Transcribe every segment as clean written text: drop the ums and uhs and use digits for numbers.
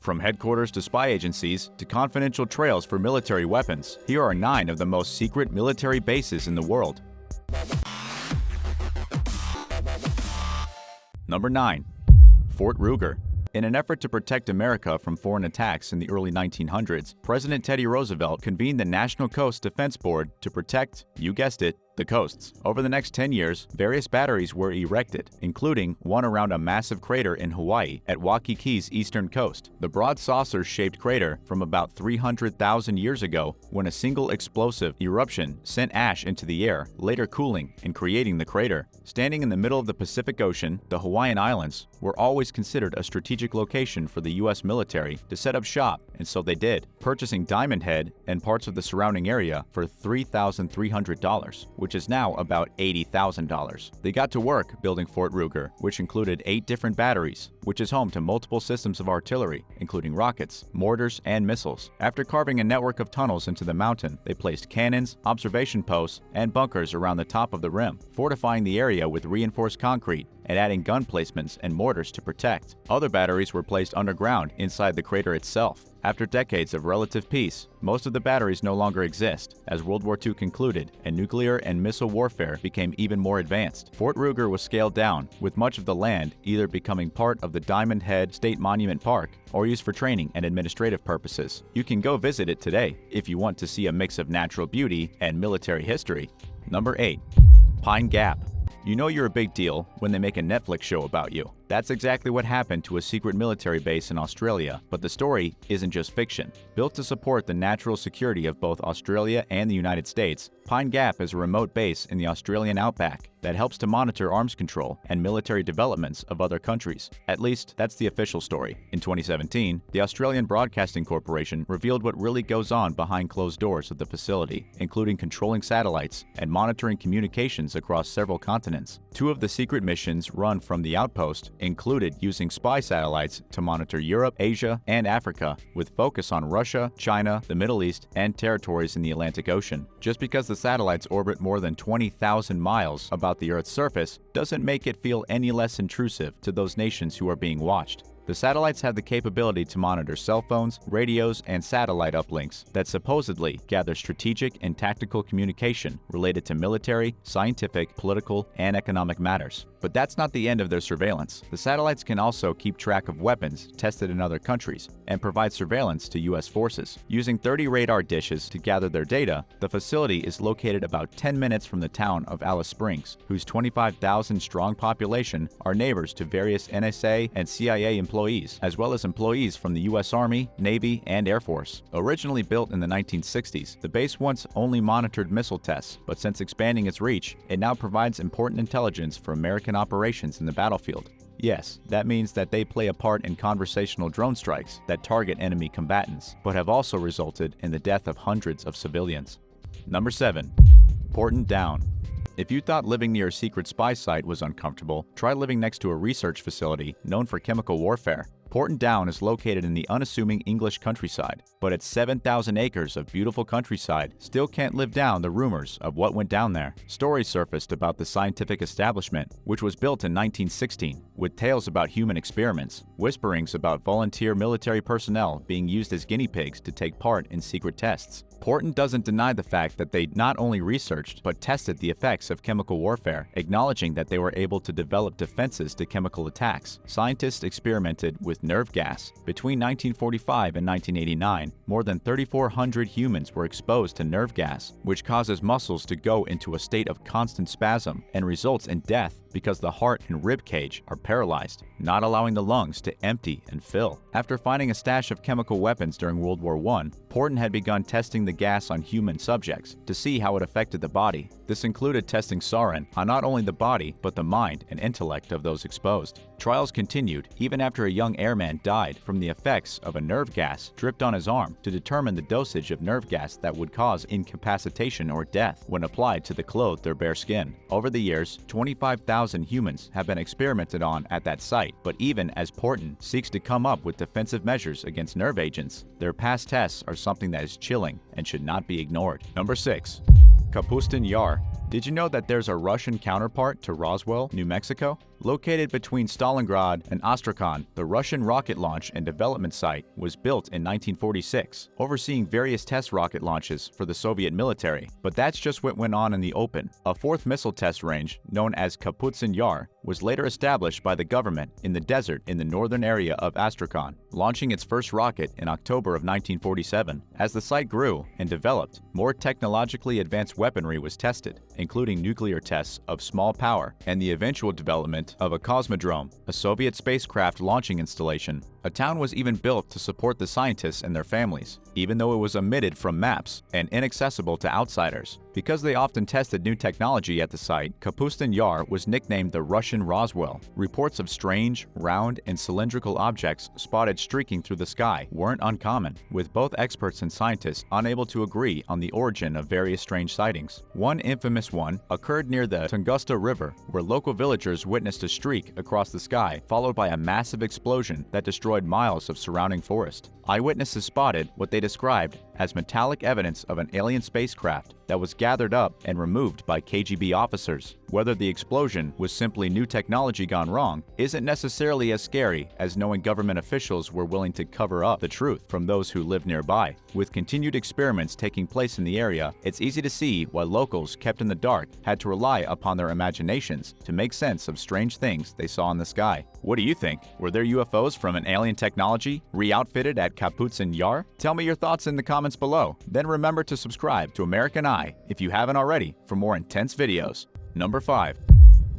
From headquarters to spy agencies to confidential trails for military weapons, here are 9 of the most secret military bases in the world. Number 9. Fort Ruger. In an effort to protect America from foreign attacks in the early 1900s, President Teddy Roosevelt convened the National Coast Defense Board to protect, you guessed it, the coasts. Over the next 10 years, various batteries were erected, including one around a massive crater in Hawaii at Waikiki's eastern coast. The broad saucer-shaped crater from about 300,000 years ago when a single explosive eruption sent ash into the air, later cooling and creating the crater. Standing in the middle of the Pacific Ocean, the Hawaiian Islands were always considered a strategic location for the U.S. military to set up shop, and so they did, purchasing Diamond Head and parts of the surrounding area for $3,300, which is now about $80,000. They got to work building Fort Ruger, which included 8 different batteries, which is home to multiple systems of artillery, including rockets, mortars, and missiles. After carving a network of tunnels into the mountain, they placed cannons, observation posts, and bunkers around the top of the rim, fortifying the area with reinforced concrete and adding gun placements and mortars to protect. Other batteries were placed underground inside the crater itself. After decades of relative peace, most of the batteries no longer exist, as World War II concluded and nuclear and missile warfare became even more advanced. Fort Ruger was scaled down, with much of the land either becoming part of the Diamond Head State Monument Park or used for training and administrative purposes. You can go visit it today if you want to see a mix of natural beauty and military history. Number 8. Pine Gap. You know you're a big deal when they make a Netflix show about you. That's exactly what happened to a secret military base in Australia, but the story isn't just fiction. Built to support the natural security of both Australia and the United States, Pine Gap is a remote base in the Australian outback that helps to monitor arms control and military developments of other countries. At least, that's the official story. In 2017, the Australian Broadcasting Corporation revealed what really goes on behind closed doors of the facility, including controlling satellites and monitoring communications across several continents. 2 of the secret missions run from the outpost included using spy satellites to monitor Europe, Asia, and Africa, with focus on Russia, China, the Middle East, and territories in the Atlantic Ocean. Just because the satellites orbit more than 20,000 miles about the Earth's surface doesn't make it feel any less intrusive to those nations who are being watched. The satellites have the capability to monitor cell phones, radios, and satellite uplinks that supposedly gather strategic and tactical communication related to military, scientific, political, and economic matters. But that's not the end of their surveillance. The satellites can also keep track of weapons tested in other countries and provide surveillance to U.S. forces. Using 30 radar dishes to gather their data, the facility is located about 10 minutes from the town of Alice Springs, whose 25,000-strong population are neighbors to various NSA and CIA employees, as well as employees from the U.S. Army, Navy, and Air Force. Originally built in the 1960s, the base once only monitored missile tests, but since expanding its reach, it now provides important intelligence for American operations in the battlefield. Yes, that means that they play a part in conversational drone strikes that target enemy combatants, but have also resulted in the death of hundreds of civilians. Number 7. Portent Down. If you thought living near a secret spy site was uncomfortable, try living next to a research facility known for chemical warfare. Portent Down is located in the unassuming English countryside, but its 7,000 acres of beautiful countryside still can't live down the rumors of what went down there. Stories surfaced about the scientific establishment, which was built in 1916, with tales about human experiments, whisperings about volunteer military personnel being used as guinea pigs to take part in secret tests. Portent doesn't deny the fact that they not only researched but tested the effects of chemical warfare, acknowledging that they were able to develop defenses to chemical attacks. Scientists experimented with nerve gas. Between 1945 and 1989, more than 3,400 humans were exposed to nerve gas, which causes muscles to go into a state of constant spasm and results in death because the heart and rib cage are paralyzed, not allowing the lungs to empty and fill. After finding a stash of chemical weapons during World War I, Portent had begun testing the gas on human subjects to see how it affected the body. This included testing sarin on not only the body, but the mind and intellect of those exposed. Trials continued even after a young airman died from the effects of a nerve gas dripped on his arm to determine the dosage of nerve gas that would cause incapacitation or death when applied to the clothed or bare skin. Over the years, 25,000 humans have been experimented on at that site, but even as Portent seeks to come up with defensive measures against nerve agents, their past tests are something that is chilling and should not be ignored. Number 6. Kaputzenyar. Did you know that there's a Russian counterpart to Roswell, New Mexico? Located between Stalingrad and Astrakhan, the Russian rocket launch and development site was built in 1946, overseeing various test rocket launches for the Soviet military. But that's just what went on in the open. A fourth missile test range, known as Kaputzenyar, was later established by the government in the desert in the northern area of Astrakhan, launching its first rocket in October of 1947. As the site grew and developed, more technologically advanced weaponry was tested, including nuclear tests of small power and the eventual development of a cosmodrome, a Soviet spacecraft launching installation. A town was even built to support the scientists and their families, even though it was omitted from maps and inaccessible to outsiders. Because they often tested new technology at the site, Kaputzenyar was nicknamed the Russian Roswell. Reports of strange, round, and cylindrical objects spotted streaking through the sky weren't uncommon, with both experts and scientists unable to agree on the origin of various strange sightings. One infamous one occurred near the Tunguska River, where local villagers witnessed a streak across the sky followed by a massive explosion that destroyed miles of surrounding forest. Eyewitnesses spotted what they described as metallic evidence of an alien spacecraft that was gathered up and removed by KGB officers. Whether the explosion was simply new technology gone wrong isn't necessarily as scary as knowing government officials were willing to cover up the truth from those who live nearby. With continued experiments taking place in the area, it's easy to see why locals kept in the dark had to rely upon their imaginations to make sense of strange things they saw in the sky. What do you think? Were there UFOs from an alien technology re-outfitted at Kaputzenyar? Tell me your thoughts in the comments below. Then remember to subscribe to American Eye if you haven't already for more intense videos. Number 5.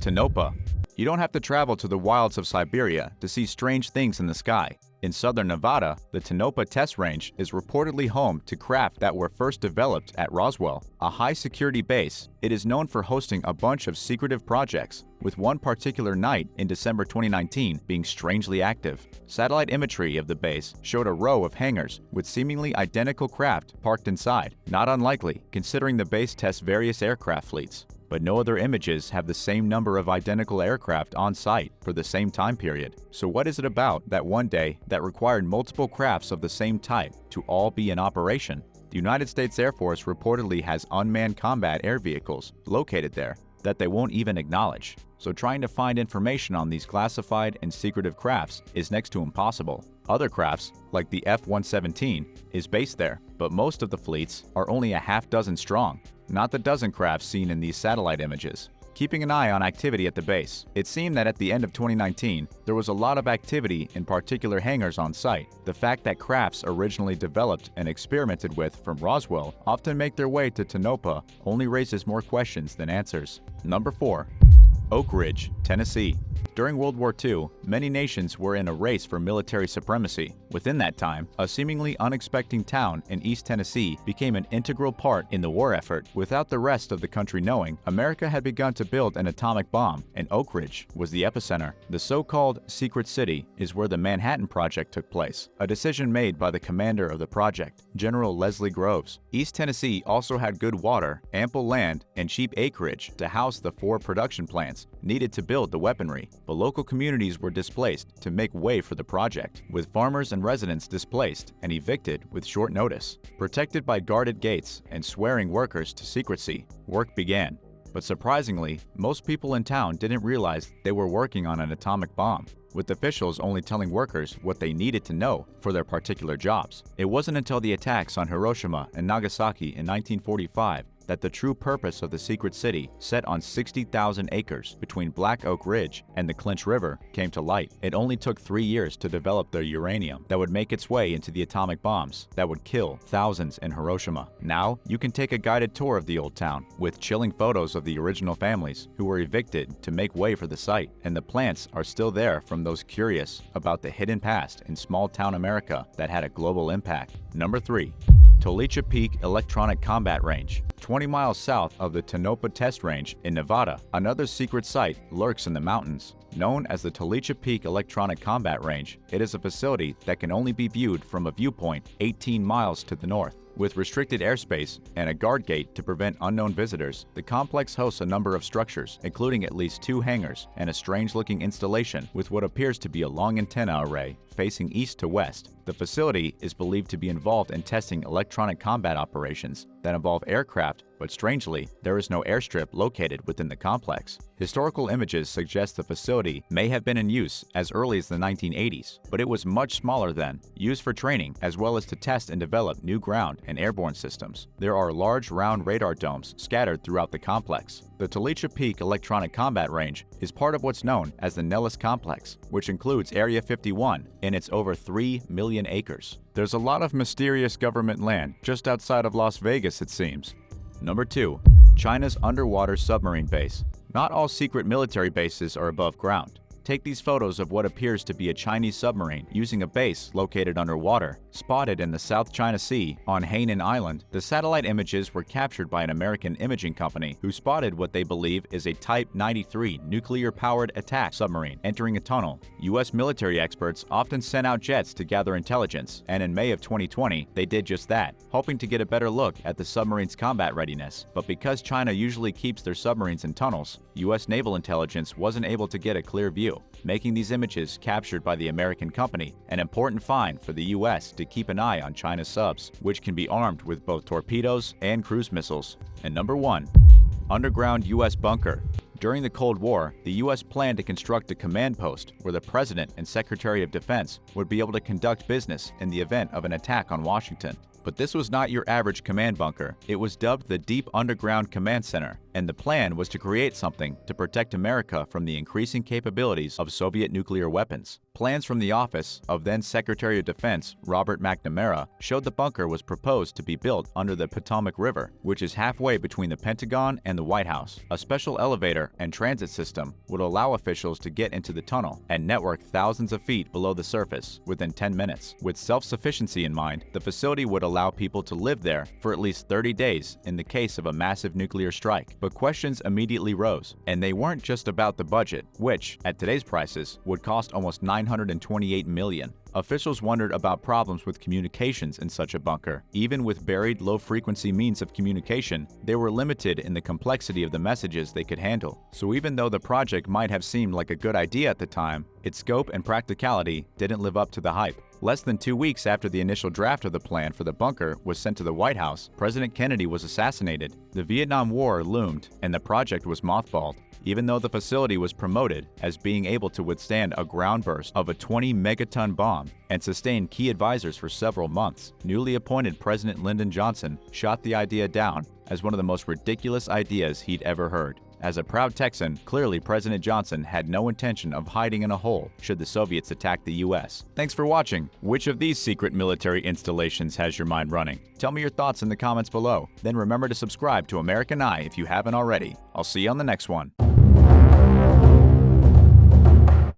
Tonopah. You don't have to travel to the wilds of Siberia to see strange things in the sky. In southern Nevada, the Tonopah Test Range is reportedly home to craft that were first developed at Roswell, a high-security base. It is known for hosting a bunch of secretive projects, with one particular night in December 2019 being strangely active. Satellite imagery of the base showed a row of hangars with seemingly identical craft parked inside, not unlikely considering the base tests various aircraft fleets. But no other images have the same number of identical aircraft on site for the same time period. So what is it about that one day that required multiple crafts of the same type to all be in operation? The United States Air Force reportedly has unmanned combat air vehicles located there that they won't even acknowledge. So trying to find information on these classified and secretive crafts is next to impossible. Other crafts, like the F-117, is based there, but most of the fleets are only a half dozen strong, not the dozen crafts seen in these satellite images. Keeping an eye on activity at the base, it seemed that at the end of 2019, there was a lot of activity in particular hangars on site. The fact that crafts originally developed and experimented with from Roswell often make their way to Tonopah only raises more questions than answers. Number 4. Oak Ridge, Tennessee. During World War II, many nations were in a race for military supremacy. Within that time, a seemingly unexpected town in East Tennessee became an integral part in the war effort. Without the rest of the country knowing, America had begun to build an atomic bomb, and Oak Ridge was the epicenter. The so-called Secret City is where the Manhattan Project took place, a decision made by the commander of the project, General Leslie Groves. East Tennessee also had good water, ample land, and cheap acreage to house the 4 production plants needed to build the weaponry. But local communities were displaced to make way for the project, with farmers and residents displaced and evicted with short notice. Protected by guarded gates and swearing workers to secrecy, work began. But surprisingly, most people in town didn't realize they were working on an atomic bomb, with officials only telling workers what they needed to know for their particular jobs. It wasn't until the attacks on Hiroshima and Nagasaki in 1945 that the true purpose of the Secret City, set on 60,000 acres between Black Oak Ridge and the Clinch River, came to light. It only took 3 years to develop the uranium that would make its way into the atomic bombs that would kill thousands in Hiroshima. Now, you can take a guided tour of the old town, with chilling photos of the original families who were evicted to make way for the site, and the plants are still there from those curious about the hidden past in small-town America that had a global impact. Number 3. Taliche Peak Electronic Combat Range. 20 miles south of the Tonopah Test Range in Nevada, another secret site lurks in the mountains. Known as the Taliche Peak Electronic Combat Range, it is a facility that can only be viewed from a viewpoint 18 miles to the north. With restricted airspace and a guard gate to prevent unknown visitors, the complex hosts a number of structures, including at least 2 hangars and a strange-looking installation with what appears to be a long antenna array facing east to west. The facility is believed to be involved in testing electronic combat operations that involve aircraft aircraft, but strangely, there is no airstrip located within the complex. Historical images suggest the facility may have been in use as early as the 1980s, but it was much smaller then, used for training as well as to test and develop new ground and airborne systems. There are large round radar domes scattered throughout the complex. The Taliche Peak Electronic Combat Range is part of what's known as the Nellis Complex, which includes Area 51 in its over 3 million acres. There's a lot of mysterious government land just outside of Las Vegas, it seems. Number 2. China's underwater submarine base. Not all secret military bases are above ground. Take these photos of what appears to be a Chinese submarine using a base located underwater. Spotted in the South China Sea on Hainan Island, the satellite images were captured by an American imaging company who spotted what they believe is a Type 93 nuclear-powered attack submarine entering a tunnel. U.S. military experts often sent out jets to gather intelligence, and in May of 2020, they did just that, hoping to get a better look at the submarine's combat readiness. But because China usually keeps their submarines in tunnels, U.S. naval intelligence wasn't able to get a clear view, making these images captured by the American company an important find for the U.S. to keep an eye on China's subs, which can be armed with both torpedoes and cruise missiles. And number 1. Underground U.S. bunker. During the Cold War, the U.S. planned to construct a command post where the President and Secretary of Defense would be able to conduct business in the event of an attack on Washington. But this was not your average command bunker. It was dubbed the Deep Underground Command Center, and the plan was to create something to protect America from the increasing capabilities of Soviet nuclear weapons. Plans from the office of then Secretary of Defense Robert McNamara showed the bunker was proposed to be built under the Potomac River, which is halfway between the Pentagon and the White House. A special elevator and transit system would allow officials to get into the tunnel and network thousands of feet below the surface within 10 minutes. With self-sufficiency in mind, the facility would allow people to live there for at least 30 days in the case of a massive nuclear strike. But questions immediately rose, and they weren't just about the budget, which, at today's prices, would cost almost $928 million. Officials wondered about problems with communications in such a bunker. Even with buried low-frequency means of communication, they were limited in the complexity of the messages they could handle. So even though the project might have seemed like a good idea at the time, its scope and practicality didn't live up to the hype. Less than 2 weeks after the initial draft of the plan for the bunker was sent to the White House, President Kennedy was assassinated. The Vietnam War loomed, and the project was mothballed, even though the facility was promoted as being able to withstand a ground burst of a 20-megaton bomb and sustain key advisors for several months. Newly appointed President Lyndon Johnson shot the idea down as one of the most ridiculous ideas he'd ever heard. As a proud Texan, clearly President Johnson had no intention of hiding in a hole should the Soviets attack the U.S. Thanks for watching. Which of these secret military installations has your mind running? Tell me your thoughts in the comments below. Then remember to subscribe to American Eye if you haven't already. I'll see you on the next one.